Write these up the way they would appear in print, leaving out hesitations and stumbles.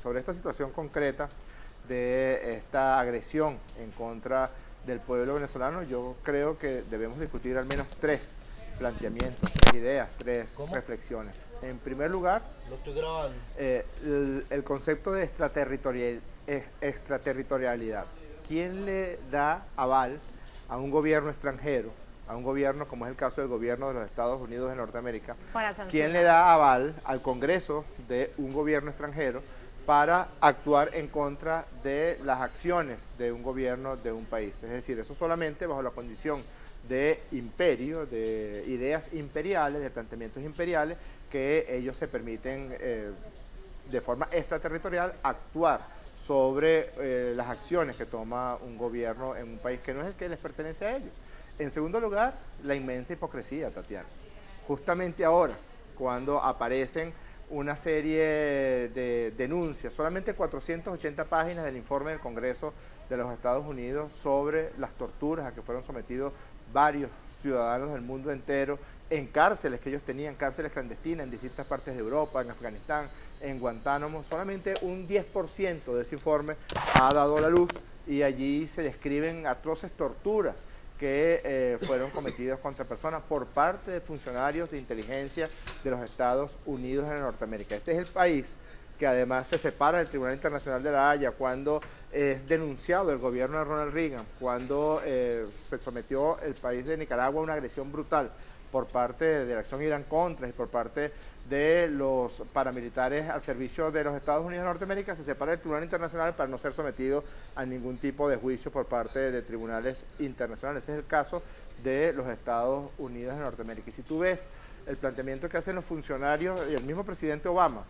sobre esta situación concreta de esta agresión en contra del pueblo venezolano, yo creo que debemos discutir al menos tres planteamientos, tres ideas, tres reflexiones. En primer lugar, el concepto de extraterritorialidad. ¿Quién le da aval a un gobierno extranjero, a un gobierno como es el caso del gobierno de los Estados Unidos de Norteamérica? ¿Quién le da aval al Congreso de un gobierno extranjero para actuar en contra de las acciones de un gobierno de un país? Es decir, eso solamente bajo la condición de imperio, de ideas imperiales, de planteamientos imperiales, que ellos se permiten de forma extraterritorial actuar sobre las acciones que toma un gobierno en un país que no es el que les pertenece a ellos. En segundo lugar, la inmensa hipocresía, Tatiana. Justamente ahora, cuando aparecen una serie de denuncias, solamente 480 páginas del informe del Congreso de los Estados Unidos sobre las torturas a que fueron sometidos varios ciudadanos del mundo entero en cárceles que ellos tenían, cárceles clandestinas en distintas partes de Europa, en Afganistán, en Guantánamo. Solamente un 10% de ese informe ha dado la luz y allí se describen atroces torturas que fueron cometidas contra personas por parte de funcionarios de inteligencia de los Estados Unidos de Norteamérica. Este es el país que además se separa del Tribunal Internacional de la Haya cuando es denunciado el gobierno de Ronald Reagan, cuando se sometió el país de Nicaragua a una agresión brutal por parte de la acción Irán-Contras y por parte de los paramilitares al servicio de los Estados Unidos de Norteamérica. Se separa del Tribunal Internacional para no ser sometido a ningún tipo de juicio por parte de tribunales internacionales. Ese es el caso de los Estados Unidos de Norteamérica. Y si tú ves el planteamiento que hacen los funcionarios y el mismo presidente Obama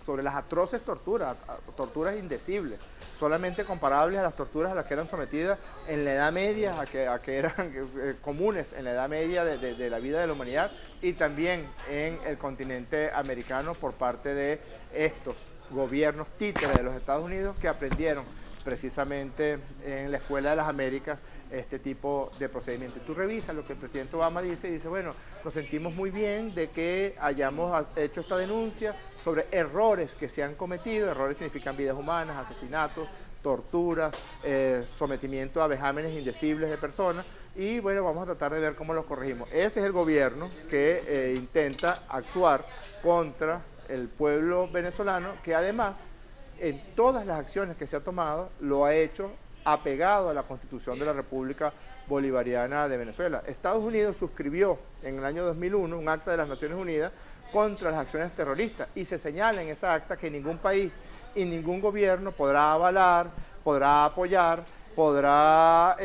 sobre las atroces torturas, torturas indecibles, solamente comparables a las torturas a las que eran sometidas en la Edad Media, a que eran comunes en la Edad Media de la vida de la humanidad, y también en el continente americano por parte de estos gobiernos títeres de los Estados Unidos que aprendieron precisamente en la Escuela de las Américas este tipo de procedimiento. Tú revisas lo que el presidente Obama dice y dice, bueno, nos sentimos muy bien de que hayamos hecho esta denuncia sobre errores que se han cometido. Errores significan vidas humanas, asesinatos, torturas, sometimiento a vejámenes indecibles de personas, y bueno, vamos a tratar de ver cómo los corregimos. Ese es el gobierno que intenta actuar contra el pueblo venezolano, que además en todas las acciones que se ha tomado lo ha hecho apegado a la Constitución de la República Bolivariana de Venezuela. Estados Unidos suscribió en el año 2001 un acta de las Naciones Unidas contra las acciones terroristas y se señala en esa acta que ningún país y ningún gobierno podrá avalar, podrá apoyar, podrá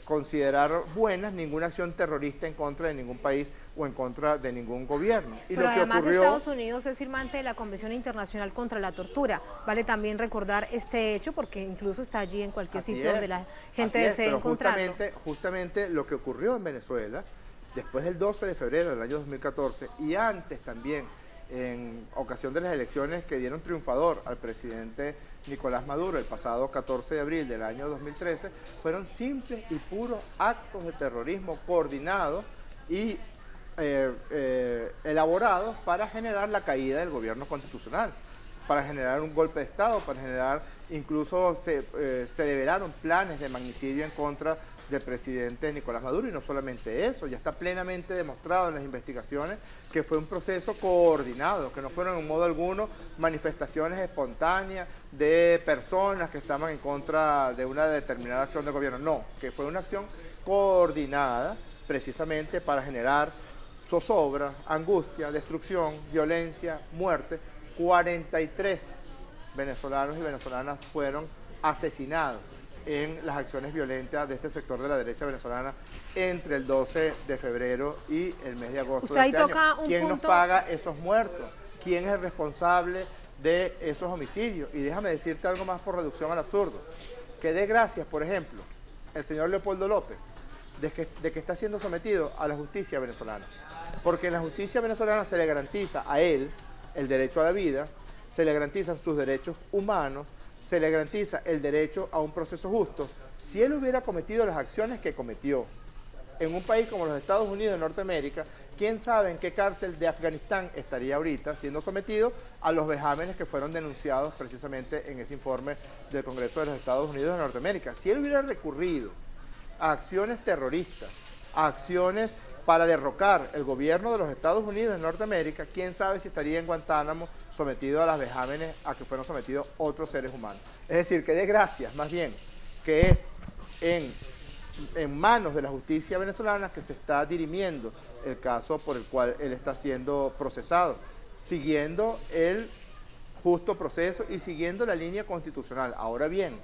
considerar buenas ninguna acción terrorista en contra de ningún país o en contra de ningún gobierno. Y pero lo que además ocurrió... Estados Unidos es firmante de la Convención Internacional contra la Tortura. Vale también recordar este hecho porque incluso está allí en cualquier sitio donde la gente desee encontrarlo. Justamente lo que ocurrió en Venezuela, después del 12 de febrero del año 2014 y antes también, en ocasión de las elecciones que dieron triunfador al presidente Nicolás Maduro el pasado 14 de abril del año 2013, fueron simples y puros actos de terrorismo coordinados y elaborados para generar la caída del gobierno constitucional, para generar un golpe de Estado, para generar, incluso se deliberaron planes de magnicidio en contra del presidente Nicolás Maduro, y no solamente eso, ya está plenamente demostrado en las investigaciones que fue un proceso coordinado, que no fueron en modo alguno manifestaciones espontáneas de personas que estaban en contra de una determinada acción del gobierno, no, que fue una acción coordinada precisamente para generar zozobra, angustia, destrucción, violencia, muerte. 43 venezolanos y venezolanas fueron asesinados en las acciones violentas de este sector de la derecha venezolana entre el 12 de febrero y el mes de agosto de este año. ¿Quién nos paga esos muertos? ¿Quién es el responsable de esos homicidios? Y déjame decirte algo más por reducción al absurdo. Que dé gracias, por ejemplo, el señor Leopoldo López, de que está siendo sometido a la justicia venezolana. Porque en la justicia venezolana se le garantiza a él el derecho a la vida, se le garantizan sus derechos humanos, se le garantiza el derecho a un proceso justo. Si él hubiera cometido las acciones que cometió en un país como los Estados Unidos de Norteamérica, quién sabe en qué cárcel de Afganistán estaría ahorita siendo sometido a los vejámenes que fueron denunciados precisamente en ese informe del Congreso de los Estados Unidos de Norteamérica. Si él hubiera recurrido a acciones terroristas, a acciones para derrocar el gobierno de los Estados Unidos de Norteamérica, quién sabe si estaría en Guantánamo sometido a las vejámenes a que fueron sometidos otros seres humanos. Es decir, que dé gracias, más bien, que es en manos de la justicia venezolana que se está dirimiendo el caso por el cual él está siendo procesado, siguiendo el justo proceso y siguiendo la línea constitucional. Ahora bien,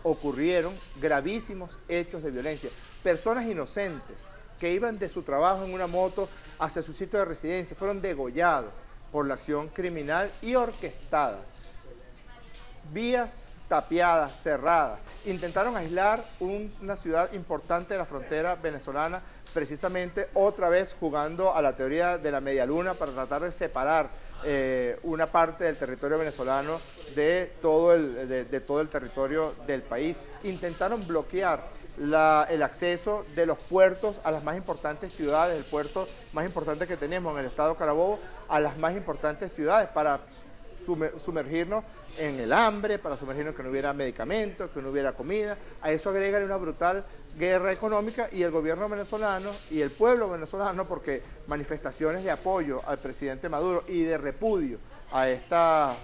ocurrieron gravísimos hechos de violencia. Personas inocentes que iban de su trabajo en una moto hacia su sitio de residencia fueron degollados por la acción criminal y orquestada. Vías tapiadas, cerradas. Intentaron aislar una ciudad importante de la frontera venezolana, precisamente otra vez jugando a la teoría de la media luna para tratar de separar una parte del territorio venezolano de todo el territorio del país. Intentaron bloquear el acceso de los puertos a las más importantes ciudades, el puerto más importante que tenemos en el estado Carabobo, a las más importantes ciudades para sumergirnos en el hambre, para sumergirnos que no hubiera medicamentos, que no hubiera comida. A eso agrega una brutal guerra económica y el gobierno venezolano y el pueblo venezolano, porque manifestaciones de apoyo al presidente Maduro y de repudio a esta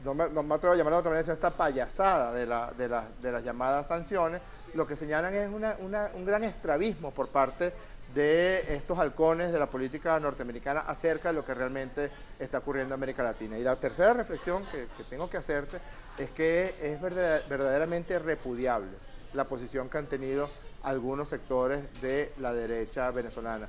no me atrevo a llamarla de otra manera, esta payasada de las llamadas sanciones, lo que señalan es un gran estrabismo por parte de estos halcones de la política norteamericana acerca de lo que realmente está ocurriendo en América Latina. Y la tercera reflexión que tengo que hacerte es que es verdaderamente repudiable la posición que han tenido algunos sectores de la derecha venezolana,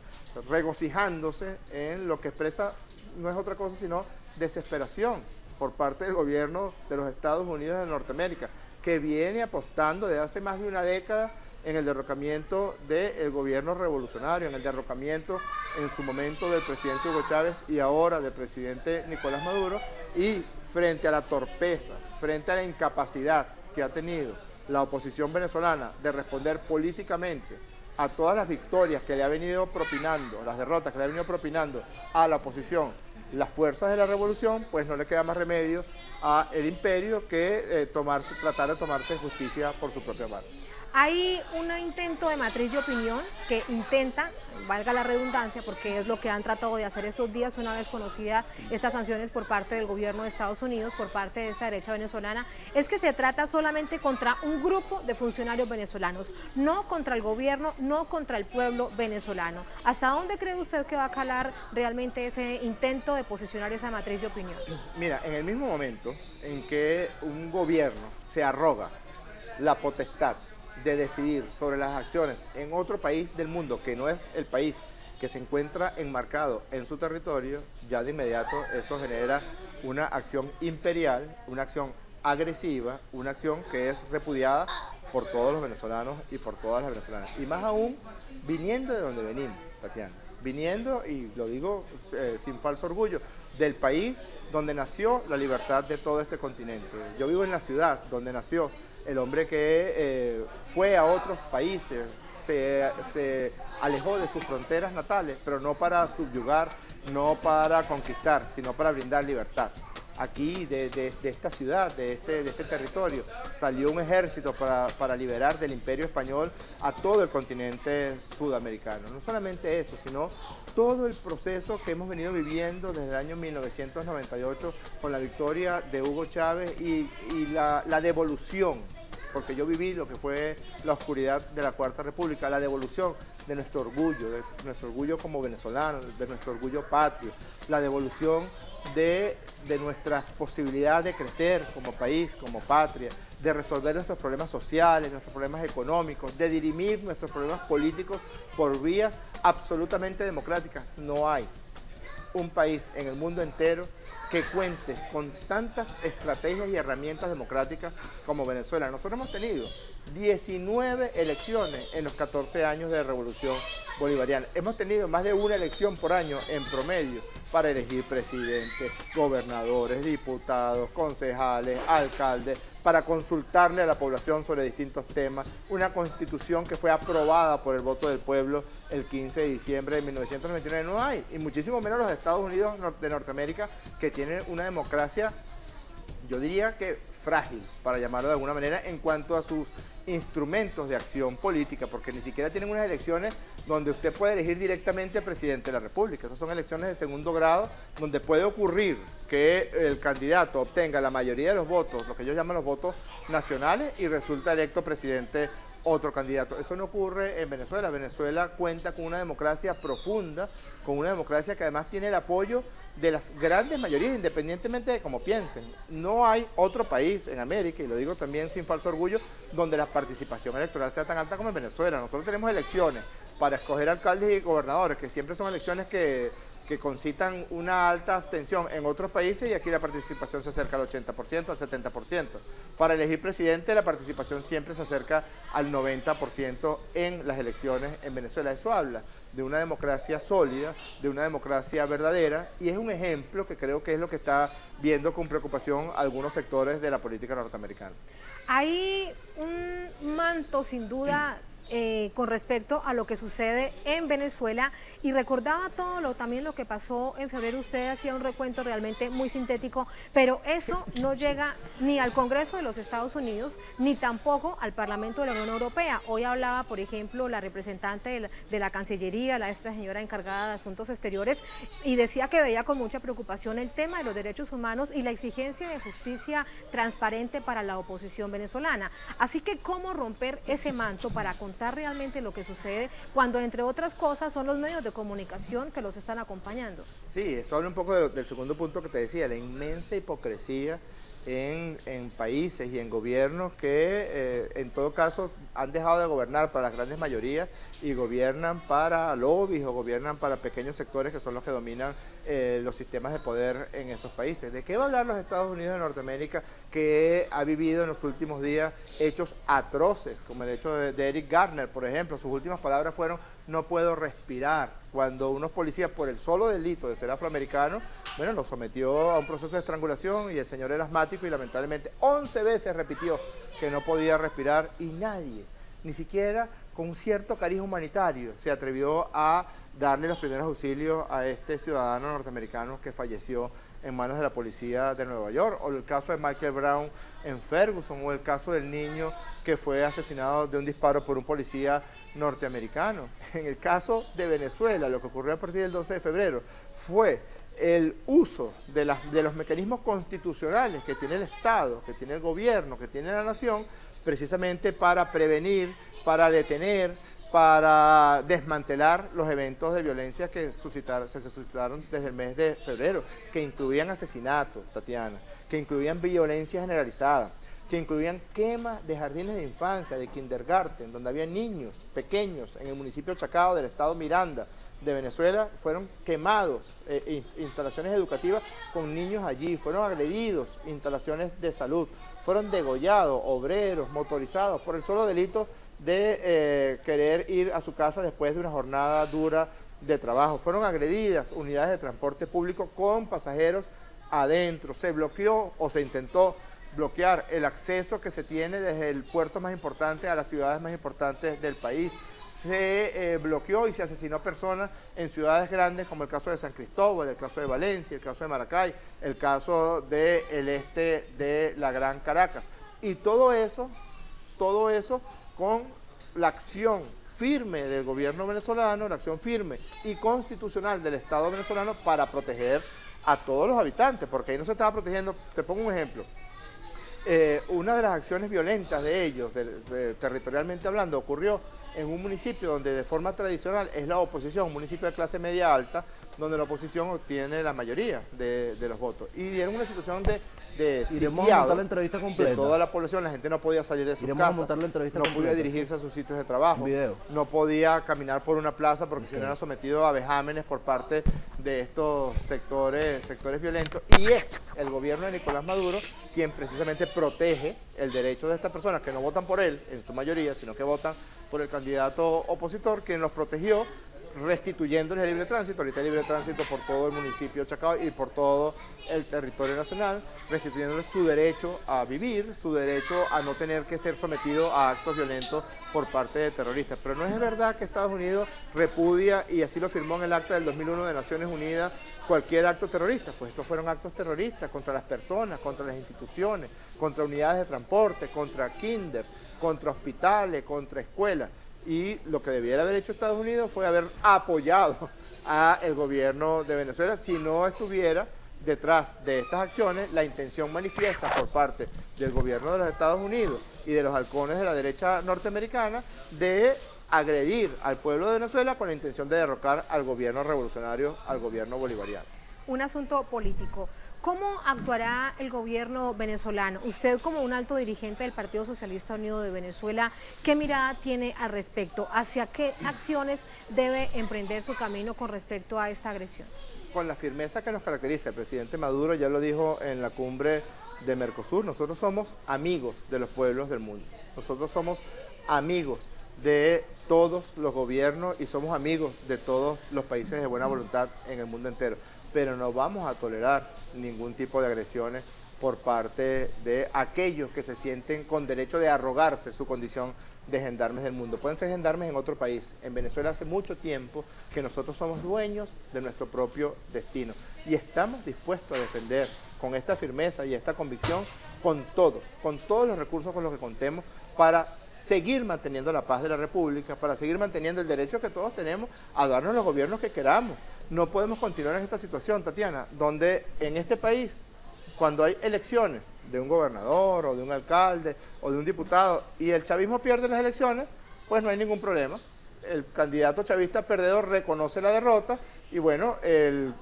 regocijándose en lo que expresa no es otra cosa sino desesperación por parte del gobierno de los Estados Unidos de Norteamérica, que viene apostando desde hace más de una década en el derrocamiento del gobierno revolucionario, en el derrocamiento en su momento del presidente Hugo Chávez y ahora del presidente Nicolás Maduro, y frente a la torpeza, frente a la incapacidad que ha tenido la oposición venezolana de responder políticamente a todas las victorias que le ha venido propinando, las derrotas que le ha venido propinando a la oposición, las fuerzas de la revolución, pues no le queda más remedio a el imperio que tratar de tomarse justicia por su propia mano. Hay un intento de matriz de opinión que intenta, valga la redundancia, porque es lo que han tratado de hacer estos días una vez conocida estas sanciones por parte del gobierno de Estados Unidos, por parte de esta derecha venezolana, es que se trata solamente contra un grupo de funcionarios venezolanos, no contra el gobierno, no contra el pueblo venezolano. ¿Hasta dónde cree usted que va a calar realmente ese intento de posicionar esa matriz de opinión? Mira, en el mismo momento en que un gobierno se arroga la potestad de decidir sobre las acciones en otro país del mundo que no es el país que se encuentra enmarcado en su territorio, ya de inmediato eso genera una acción imperial, una acción agresiva, una acción que es repudiada por todos los venezolanos y por todas las venezolanas. Y más aún, viniendo de donde venimos, Tatiana, viniendo, y lo digo sin falso orgullo, del país donde nació la libertad de todo este continente. Yo vivo en la ciudad donde nació el hombre que fue a otros países, se alejó de sus fronteras natales, pero no para subyugar, no para conquistar, sino para brindar libertad. Aquí, de esta ciudad, de este territorio, salió un ejército para liberar del imperio español a todo el continente sudamericano. No solamente eso, sino todo el proceso que hemos venido viviendo desde el año 1998 con la victoria de Hugo Chávez y la devolución, porque yo viví lo que fue la oscuridad de la Cuarta República, la devolución de nuestro orgullo como venezolanos, de nuestro orgullo patrio, la devolución de nuestras posibilidades de crecer como país, como patria, de resolver nuestros problemas sociales, nuestros problemas económicos, de dirimir nuestros problemas políticos por vías absolutamente democráticas. No hay un país en el mundo entero que cuente con tantas estrategias y herramientas democráticas como Venezuela. Nosotros hemos tenido 19 elecciones en los 14 años de revolución bolivariana. Hemos tenido más de una elección por año en promedio para elegir presidente, gobernadores, diputados, concejales, alcaldes, para consultarle a la población sobre distintos temas. Una constitución que fue aprobada por el voto del pueblo el 15 de diciembre de 1999 no hay, y muchísimo menos los Estados Unidos de Norteamérica, que tienen una democracia, yo diría que frágil, para llamarlo de alguna manera, en cuanto a sus instrumentos de acción política, porque ni siquiera tienen unas elecciones donde usted puede elegir directamente al presidente de la República. Esas son elecciones de segundo grado, donde puede ocurrir que el candidato obtenga la mayoría de los votos, lo que ellos llaman los votos nacionales, y resulta electo presidente otro candidato. Eso no ocurre en Venezuela. Venezuela cuenta con una democracia profunda, con una democracia que además tiene el apoyo de las grandes mayorías, independientemente de cómo piensen. No hay otro país en América, y lo digo también sin falso orgullo, donde la participación electoral sea tan alta como en Venezuela. Nosotros tenemos elecciones para escoger alcaldes y gobernadores, que siempre son elecciones que concitan una alta abstención en otros países, y aquí la participación se acerca al 80%, al 70%. Para elegir presidente la participación siempre se acerca al 90% en las elecciones en Venezuela. Eso habla de una democracia sólida, de una democracia verdadera, y es un ejemplo que creo que es lo que está viendo con preocupación algunos sectores de la política norteamericana. Hay un manto sin duda con respecto a lo que sucede en Venezuela, y recordaba también lo que pasó en febrero. Usted hacía un recuento realmente muy sintético, pero eso no llega ni al Congreso de los Estados Unidos, ni tampoco al Parlamento de la Unión Europea. Hoy hablaba, por ejemplo, la representante de la Cancillería, esta señora encargada de Asuntos Exteriores, y decía que veía con mucha preocupación el tema de los derechos humanos y la exigencia de justicia transparente para la oposición venezolana. Así que, ¿cómo romper ese manto para contar realmente lo que sucede cuando, entre otras cosas, son los medios de comunicación que los están acompañando? Sí, eso habla un poco del segundo punto que te decía, la inmensa hipocresía en países y en gobiernos que en todo caso han dejado de gobernar para las grandes mayorías y gobiernan para lobbies o gobiernan para pequeños sectores que son los que dominan los sistemas de poder en esos países. ¿De qué va a hablar los Estados Unidos de Norteamérica, que ha vivido en los últimos días hechos atroces, como el hecho de Eric Garner, por ejemplo? Sus últimas palabras fueron: no puedo respirar, cuando unos policías, por el solo delito de ser afroamericano, bueno, lo sometió a un proceso de estrangulación, y el señor era asmático y lamentablemente 11 veces repitió que no podía respirar, y nadie, ni siquiera con un cierto cariño humanitario, se atrevió a darle los primeros auxilios a este ciudadano norteamericano que falleció en manos de la policía de Nueva York, o el caso de Michael Brown en Ferguson, o el caso del niño que fue asesinado de un disparo por un policía norteamericano. En el caso de Venezuela, lo que ocurrió a partir del 12 de febrero fue el uso de los mecanismos constitucionales que tiene el Estado, que tiene el gobierno, que tiene la nación, precisamente para prevenir, para detener, para desmantelar los eventos de violencia que se suscitaron desde el mes de febrero, que incluían asesinatos, Tatiana, que incluían violencia generalizada, que incluían quemas de jardines de infancia, de kindergarten, donde había niños pequeños en el municipio Chacao del estado Miranda de Venezuela. Fueron quemados instalaciones educativas con niños allí, fueron agredidos instalaciones de salud, fueron degollados obreros motorizados por el solo delito de querer ir a su casa después de una jornada dura de trabajo. Fueron agredidas unidades de transporte público con pasajeros adentro. Se bloqueó o se intentó bloquear el acceso que se tiene desde el puerto más importante a las ciudades más importantes del país. Se bloqueó y se asesinó personas en ciudades grandes, como el caso de San Cristóbal, el caso de Valencia, el caso de Maracay, el caso del este de la Gran Caracas. Y todo eso con la acción firme del gobierno venezolano, la acción firme y constitucional del Estado venezolano para proteger a todos los habitantes, porque ahí no se estaba protegiendo. Te pongo un ejemplo. Una de las acciones violentas de ellos, territorialmente hablando, ocurrió en un municipio donde de forma tradicional es la oposición, un municipio de clase media alta, donde la oposición obtiene la mayoría de los votos. Y era una situación de sitiado de toda la población. La gente no podía salir de sus casas, no podía dirigirse a sus sitios de trabajo, no podía caminar por una plaza porque si no era sometido a vejámenes por parte de estos sectores violentos. Y es el gobierno de Nicolás Maduro quien precisamente protege el derecho de estas personas que no votan por él en su mayoría, sino que votan por el candidato opositor, quien los protegió restituyéndoles el libre tránsito. Ahorita hay libre tránsito por todo el municipio de Chacao y por todo el territorio nacional, restituyéndoles su derecho a vivir, su derecho a no tener que ser sometido a actos violentos por parte de terroristas. Pero no es verdad que Estados Unidos repudia, y así lo firmó en el acta del 2001 de Naciones Unidas, cualquier acto terrorista. Pues estos fueron actos terroristas contra las personas, contra las instituciones, contra unidades de transporte, contra kinders, contra hospitales, contra escuelas. Y lo que debiera haber hecho Estados Unidos fue haber apoyado al gobierno de Venezuela si no estuviera detrás de estas acciones la intención manifiesta por parte del gobierno de los Estados Unidos y de los halcones de la derecha norteamericana de agredir al pueblo de Venezuela con la intención de derrocar al gobierno revolucionario, al gobierno bolivariano. Un asunto político. ¿Cómo actuará el gobierno venezolano? Usted, como un alto dirigente del Partido Socialista Unido de Venezuela, ¿qué mirada tiene al respecto? ¿Hacia qué acciones debe emprender su camino con respecto a esta agresión? Con la firmeza que nos caracteriza. El presidente Maduro ya lo dijo en la cumbre de Mercosur: nosotros somos amigos de los pueblos del mundo. Nosotros somos amigos de todos los gobiernos y somos amigos de todos los países de buena voluntad en el mundo entero. Pero no vamos a tolerar ningún tipo de agresiones por parte de aquellos que se sienten con derecho de arrogarse su condición de gendarmes del mundo. Pueden ser gendarmes en otro país. En Venezuela hace mucho tiempo que nosotros somos dueños de nuestro propio destino y estamos dispuestos a defender con esta firmeza y esta convicción con todos los recursos con los que contemos para seguir manteniendo la paz de la República, para seguir manteniendo el derecho que todos tenemos a darnos los gobiernos que queramos. No podemos continuar en esta situación, Tatiana, donde en este país, cuando hay elecciones de un gobernador o de un alcalde o de un diputado y el chavismo pierde las elecciones, pues no hay ningún problema. El candidato chavista perdedor reconoce la derrota y bueno, el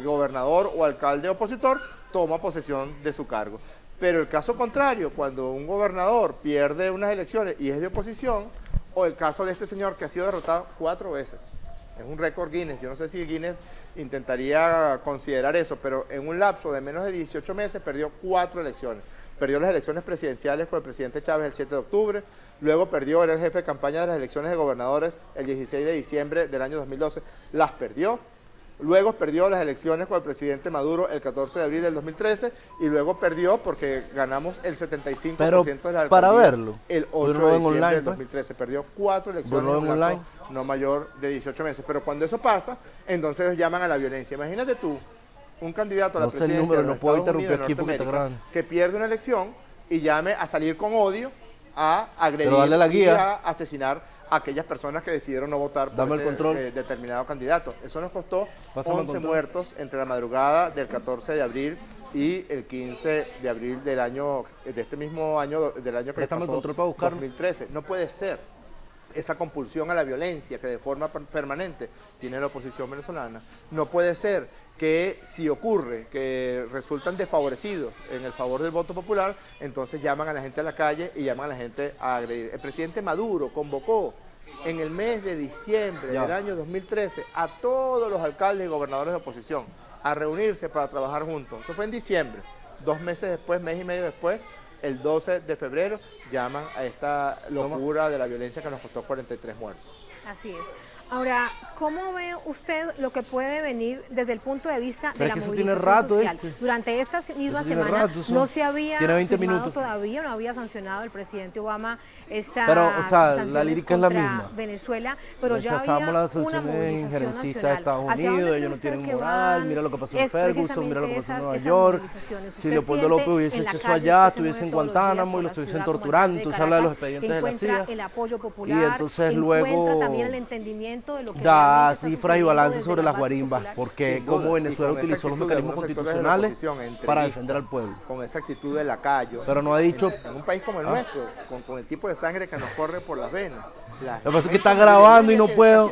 gobernador o alcalde opositor toma posesión de su cargo. Pero el caso contrario, cuando un gobernador pierde unas elecciones y es de oposición, o el caso de este señor que ha sido derrotado 4 veces, es un récord Guinness. Yo no sé si Guinness intentaría considerar eso, pero en un lapso de menos de 18 meses perdió 4 elecciones. Perdió las elecciones presidenciales con el presidente Chávez el 7 de octubre, luego perdió, era el jefe de campaña de las elecciones de gobernadores el 16 de diciembre del año 2012, las perdió. Luego perdió las elecciones con el presidente Maduro el 14 de abril del 2013 y luego perdió porque ganamos el 75% de la alcaldía para verlo, el 8 de diciembre del 2013. Perdió 4 elecciones en un lapso no mayor de 18 meses. Pero cuando eso pasa, entonces ellos llaman a la violencia. Imagínate tú, un candidato a la presidencia de los Estados Unidos de Norteamérica que pierde una elección y llame a salir con odio, a agredir y a asesinar a aquellas personas que decidieron no votar por ese determinado candidato. Eso nos costó 11 muertos entre la madrugada del 14 de abril y el 15 de abril del año, de este mismo año, del año que pasó, 2013. No puede ser esa compulsión a la violencia que de forma permanente tiene la oposición venezolana. No puede ser que si ocurre que resultan desfavorecidos en el favor del voto popular, entonces llaman a la gente a la calle y llaman a la gente a agredir. El presidente Maduro convocó en el mes de diciembre del año 2013 a todos los alcaldes y gobernadores de oposición a reunirse para trabajar juntos. Eso fue en diciembre. 2 meses después, mes y medio después, el 12 de febrero, llaman a esta locura de la violencia que nos costó 43 muertos. Así es. Ahora, ¿cómo ve usted lo que puede venir desde el punto de vista de la movilización social? Durante esta misma semana no se había firmado todavía, no había sancionado el presidente Obama estas sanciones la lírica es la misma. Venezuela, pero ya había las sanciones injerencistas de Estados Unidos, ellos no tienen moral, mira lo que pasó en Ferguson, mira lo que pasó en Nueva York. Si Leopoldo López hubiese hecho eso allá, estuviese en Guantánamo y lo estuviesen torturando, entonces habla de los expedientes de la CIA. El apoyo popular, y entonces luego también el entendimiento de lo que da cifras y balances sobre las guarimbas, porque como Venezuela utilizó los mecanismos constitucionales para defender al pueblo. Con esa actitud de lacayo. Pero no ha dicho... En un país como el nuestro, con el tipo de sangre que nos corre por las venas. Lo que pasa es que está grabando y no puedo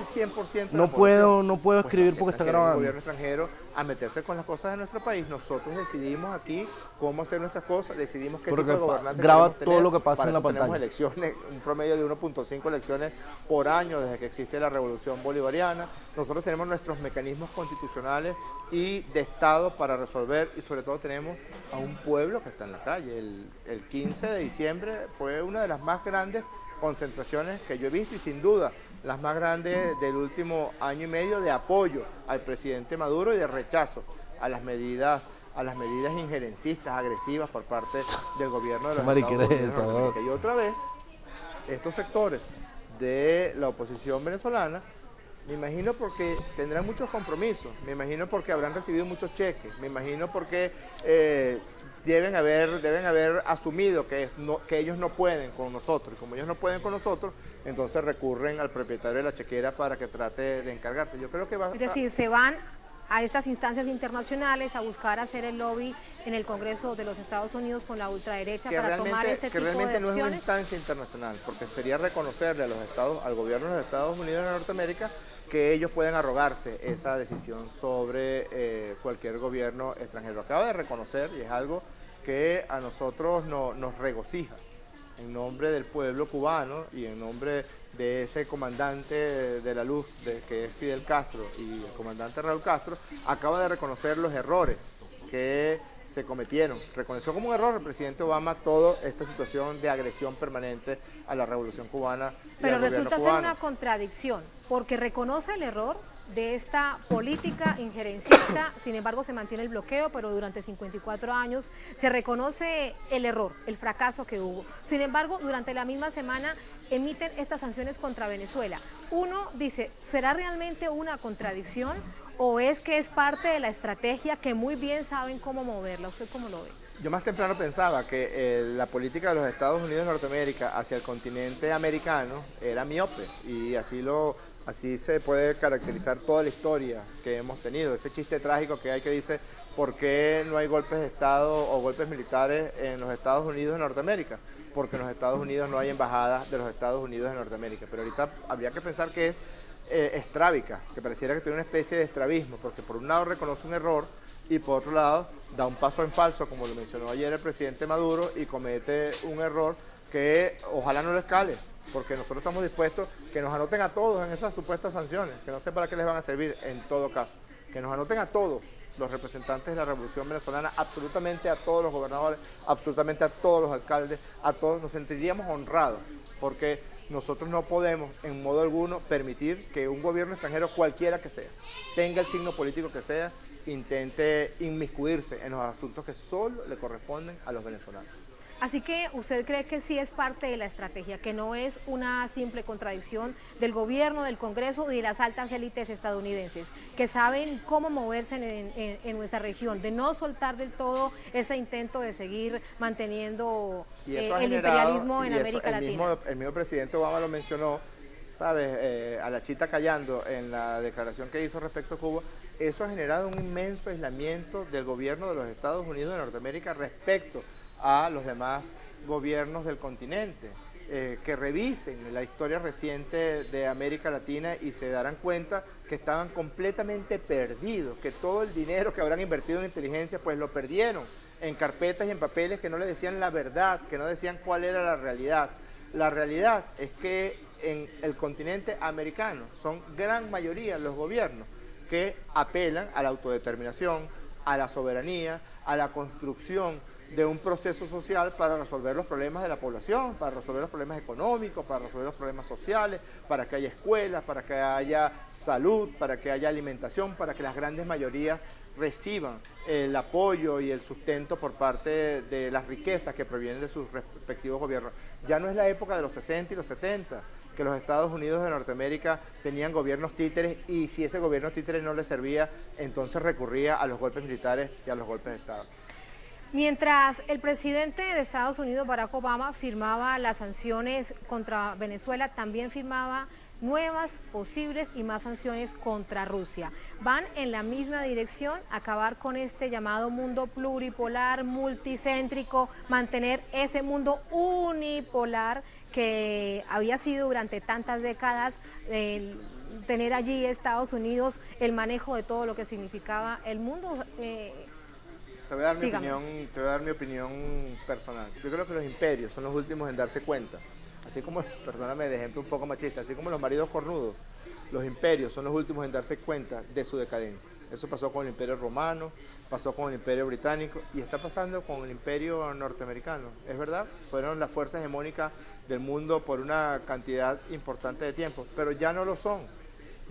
escribir porque está grabando. El gobierno extranjero a meterse con las cosas de nuestro país. Nosotros decidimos aquí cómo hacer nuestras cosas, decidimos qué tipo de gobernantes graba todo lo que pasa en la pantalla. Tenemos elecciones, un promedio de 1.5 elecciones por año desde que existe la Revolución Bolivariana. Nosotros tenemos nuestros mecanismos constitucionales y de Estado para resolver, y sobre todo tenemos a un pueblo que está en la calle. El 15 de diciembre fue una de las más grandes concentraciones que yo he visto y sin duda las más grandes del último año y medio de apoyo al presidente Maduro y de rechazo a las medidas injerencistas, agresivas por parte del gobierno de los Estados Unidos de Norteamérica. Y otra vez, estos sectores de la oposición venezolana, me imagino porque tendrán muchos compromisos, me imagino porque habrán recibido muchos cheques, me imagino porque deben haber asumido que ellos no pueden con nosotros, y como ellos no pueden con nosotros, entonces recurren al propietario de la chequera para que trate de encargarse. Yo creo que es decir, se van a estas instancias internacionales a buscar hacer el lobby en el Congreso de los Estados Unidos con la ultraderecha para tomar este tipo de acciones. Que realmente no es una instancia internacional, porque sería reconocerle al gobierno de los Estados Unidos de Norteamérica que ellos pueden arrogarse esa decisión sobre cualquier gobierno extranjero. Acaba de reconocer, y es algo que a nosotros nos regocija, en nombre del pueblo cubano y en nombre de ese comandante de la luz, que es Fidel Castro, y el comandante Raúl Castro, acaba de reconocer los errores que se cometieron. Reconoció como un error el presidente Obama toda esta situación de agresión permanente a la revolución cubana y al gobierno cubano. Pero resulta ser una contradicción, porque reconoce el error de esta política injerencista, sin embargo se mantiene el bloqueo, pero durante 54 años se reconoce el error, el fracaso que hubo. Sin embargo, durante la misma semana emiten estas sanciones contra Venezuela. Uno dice, ¿será realmente una contradicción o es que es parte de la estrategia que muy bien saben cómo moverla? ¿Usted cómo lo ve? Yo más temprano pensaba que la política de los Estados Unidos de Norteamérica hacia el continente americano era miope, y así se puede caracterizar toda la historia que hemos tenido. Ese chiste trágico que hay que dice, ¿por qué no hay golpes de Estado o golpes militares en los Estados Unidos de Norteamérica? Porque en los Estados Unidos no hay embajada de los Estados Unidos de Norteamérica. Pero ahorita habría que pensar que es estrábica, que pareciera que tiene una especie de estrabismo, porque por un lado reconoce un error y por otro lado da un paso en falso, como lo mencionó ayer el presidente Maduro, y comete un error que ojalá no lo escale, porque nosotros estamos dispuestos que nos anoten a todos en esas supuestas sanciones, que no sé para qué les van a servir en todo caso, que nos anoten a todos los representantes de la revolución venezolana, absolutamente a todos los gobernadores, absolutamente a todos los alcaldes, a todos. Nos sentiríamos honrados, porque nosotros no podemos en modo alguno permitir que un gobierno extranjero, cualquiera que sea, tenga el signo político que sea, intente inmiscuirse en los asuntos que solo le corresponden a los venezolanos. Así que usted cree que sí es parte de la estrategia, que no es una simple contradicción del gobierno, del Congreso y de las altas élites estadounidenses, que saben cómo moverse en nuestra región, de no soltar del todo ese intento de seguir manteniendo el imperialismo en América Latina. El mismo presidente Obama lo mencionó, ¿sabes? A la chita callando en la declaración que hizo respecto a Cuba. Eso ha generado un inmenso aislamiento del gobierno de los Estados Unidos de Norteamérica respecto a los demás gobiernos del continente, que revisen la historia reciente de América Latina y se darán cuenta que estaban completamente perdidos, que todo el dinero que habrán invertido en inteligencia pues lo perdieron en carpetas y en papeles que no le decían la verdad, que no decían cuál era la realidad. La realidad es que en el continente americano son gran mayoría los gobiernos que apelan a la autodeterminación, a la soberanía, a la construcción de un proceso social para resolver los problemas de la población, para resolver los problemas económicos, para resolver los problemas sociales, para que haya escuelas, para que haya salud, para que haya alimentación, para que las grandes mayorías reciban el apoyo y el sustento por parte de las riquezas que provienen de sus respectivos gobiernos. Ya no es la época de los 60 y los 70, que los Estados Unidos de Norteamérica tenían gobiernos títeres y si ese gobierno títeres no les servía, entonces recurría a los golpes militares y a los golpes de Estado. Mientras el presidente de Estados Unidos, Barack Obama, firmaba las sanciones contra Venezuela, también firmaba nuevas, posibles y más sanciones contra Rusia. Van en la misma dirección, acabar con este llamado mundo pluripolar, multicéntrico, mantener ese mundo unipolar que había sido durante tantas décadas, tener allí Estados Unidos el manejo de todo lo que significaba el mundo. Te voy a dar mi opinión personal. Yo creo que los imperios son los últimos en darse cuenta así como, perdóname el ejemplo un poco machista, así como los maridos cornudos, los imperios son los últimos en darse cuenta de su decadencia. Eso pasó con el Imperio Romano, pasó con el Imperio Británico y está pasando con el Imperio Norteamericano. Es verdad, fueron las fuerzas hegemónicas del mundo por una cantidad importante de tiempo, pero ya no lo son.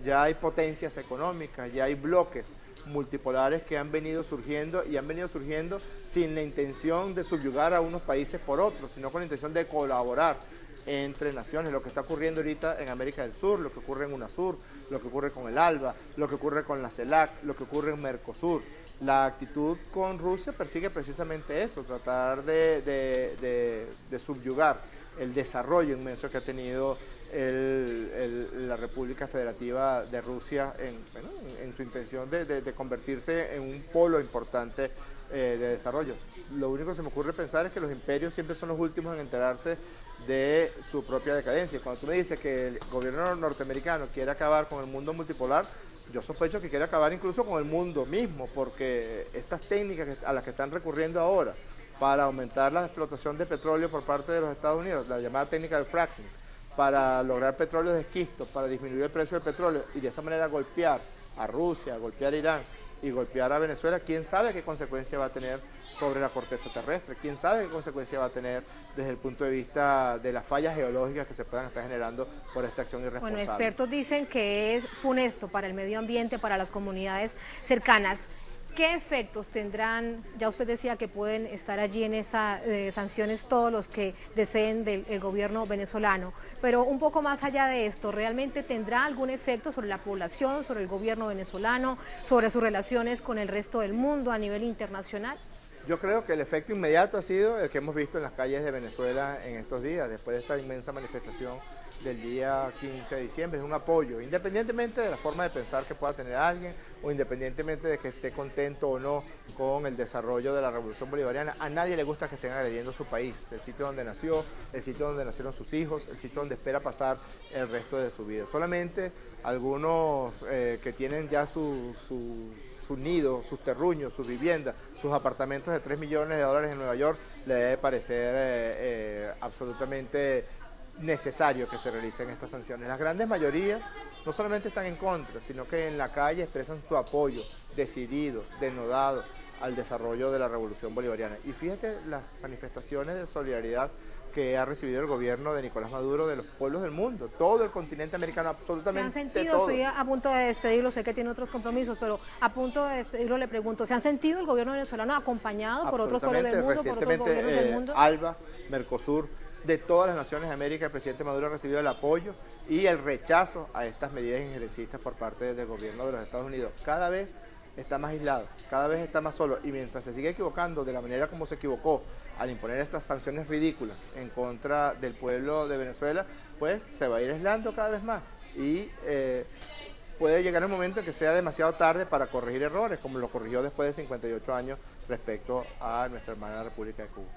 Ya hay potencias económicas, ya hay bloques multipolares que han venido surgiendo y han venido surgiendo sin la intención de subyugar a unos países por otros, sino con la intención de colaborar entre naciones, lo que está ocurriendo ahorita en América del Sur, lo que ocurre en UNASUR, lo que ocurre con el ALBA, lo que ocurre con la CELAC, lo que ocurre en Mercosur. La actitud con Rusia persigue precisamente eso, tratar de subyugar el desarrollo inmenso que ha tenido la República Federativa de Rusia en su intención de convertirse en un polo importante de desarrollo. Lo único que se me ocurre pensar es que los imperios siempre son los últimos en enterarse de su propia decadencia. Cuando tú me dices que el gobierno norteamericano quiere acabar con el mundo multipolar, yo sospecho que quiere acabar incluso con el mundo mismo, porque estas técnicas a las que están recurriendo ahora para aumentar la explotación de petróleo por parte de los Estados Unidos, la llamada técnica del fracking, para lograr petróleo de esquisto, para disminuir el precio del petróleo y de esa manera golpear a Rusia, golpear a Irán y golpear a Venezuela, quién sabe qué consecuencia va a tener sobre la corteza terrestre, quién sabe qué consecuencia va a tener desde el punto de vista de las fallas geológicas que se puedan estar generando por esta acción irresponsable. Bueno, expertos dicen que es funesto para el medio ambiente, para las comunidades cercanas. ¿Qué efectos tendrán? Ya usted decía que pueden estar allí en esas sanciones todos los que deseen del gobierno venezolano, pero un poco más allá de esto, ¿realmente tendrá algún efecto sobre la población, sobre el gobierno venezolano, sobre sus relaciones con el resto del mundo a nivel internacional? Yo creo que el efecto inmediato ha sido el que hemos visto en las calles de Venezuela en estos días, después de esta inmensa manifestación del día 15 de diciembre, es un apoyo, independientemente de la forma de pensar que pueda tener alguien o independientemente de que esté contento o no con el desarrollo de la revolución bolivariana. A nadie le gusta que estén agrediendo su país, el sitio donde nació, el sitio donde nacieron sus hijos, el sitio donde espera pasar el resto de su vida. Solamente algunos que tienen ya su nido, sus terruños, sus viviendas, sus apartamentos de $3 millones en Nueva York, le debe parecer absolutamente necesario que se realicen estas sanciones. Las grandes mayorías no solamente están en contra, sino que en la calle expresan su apoyo decidido, denodado al desarrollo de la revolución bolivariana. Y fíjate las manifestaciones de solidaridad que ha recibido el gobierno de Nicolás Maduro de los pueblos del mundo, todo el continente americano, absolutamente ¿Se han sentido, todo? Estoy a punto de despedirlo, sé que tiene otros compromisos, pero a punto de despedirlo le pregunto, ¿se han sentido el gobierno venezolano acompañado por otros pueblos del mundo, por otros gobiernos del mundo? ALBA, Mercosur, de todas las naciones de América, el presidente Maduro ha recibido el apoyo y el rechazo a estas medidas injerencistas por parte del gobierno de los Estados Unidos. Cada vez está más aislado, cada vez está más solo, y mientras se sigue equivocando de la manera como se equivocó al imponer estas sanciones ridículas en contra del pueblo de Venezuela, pues se va a ir aislando cada vez más y puede llegar el momento en que sea demasiado tarde para corregir errores, como lo corrigió después de 58 años respecto a nuestra hermana República de Cuba.